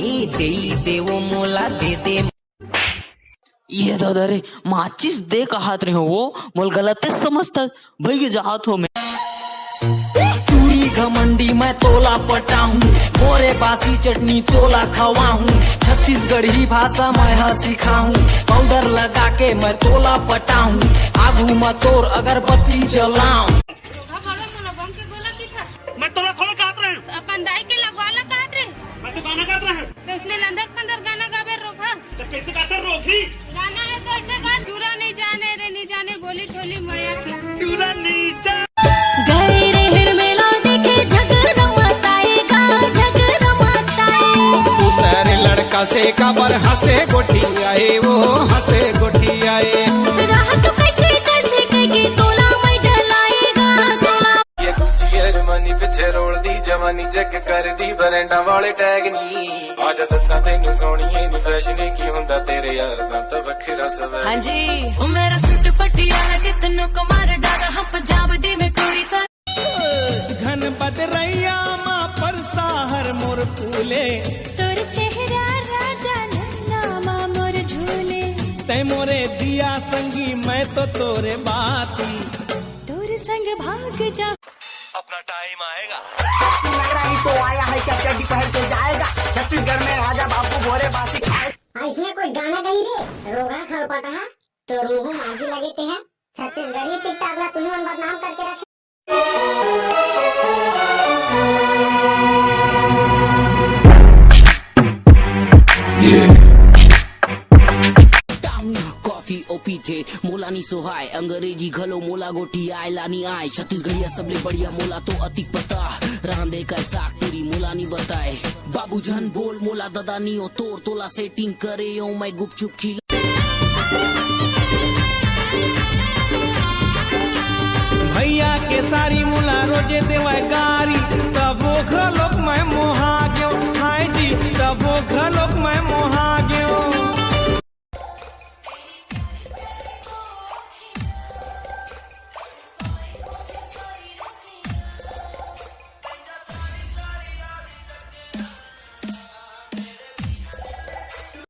दे वो मोला दे दे। ये दादा रे माचिस दे का हाथ रहे हो वो मोल गलत समझता भाई जा हाथों में। चूड़ी घमंडी मैं तोला पटाऊं, मोरे बासी चटनी तोला खवाऊं, छत्तीसगढ़ी भाषा मैं सिखाऊं, पाउडर लगा के मैं तोला पटाऊं, आगू में तोर अगरबत्ती जलाऊं। मैं तोला खोल काट रहे हैं अपन दाई के लगवाला काट रहे मैं तो गाना गात रहा है तो उसने लंदर पंदर गाना गावे रोका तो कैसे गाते रोकी गाना है तो ऐसे गा चूरा नहीं जाने रे नहीं जाने बोली ठोली माया की चूरा नीचा गए रे हिर मेला देखे झगड़ा मताएगा झगड़ा मताए। तू सारे लड़का से काबर हंसे गोठी आए वो हंसे गोठी आए। राह तो कैसे कर दे के तोला मैं जलाएगा तोला। ये गुचियर मनी पिछे रोल दी जवानी चेक कर दी बरेंडा वाले टैग नी आजा दसा तेनू सोहणीए नी फैशन की हुंदा तेरे यार दा तां वखरा सवै। हाँ जी ओ मेरा सूट पटियाला कितनों को मार डाला हम पंजाब दी में कुड़ी सा। घन बदरैया मां परसा हर मोर फूले तोर चेहरा राजा नामा मोर झूले। तै मोरे दिया संगी मैं तो तोरे बाती तोर संग भाग जा अपना टाइम आएगा। लग रहा है तो आया है क्या चड्डी पहन के जाएगा छत्तीसगढ़ में राजा बापू भोरे बासी खाए। ऐसे कोई गाना गई रे रोगा खल पटा तो रूह मांगी लगे थे हैं छत्तीसगढ़ी टिकटॉक ला तुम्हें बदनाम करके रखे। कॉफी ओपी थे मोला नी सोहाय अंग्रेजी घलो मोला गोटी आय लानी आय छत्तीसगढ़िया सबले बढ़िया मोला तो अति पता रांधे कैसा तेरी मोला नी बताए बाबू जन बोल मोला दादा नी ओ तोर तोला सेटिंग करे ओ मैं गुपचुप खिल। भैया के सारी मुला रोजे देवा गारी तब वो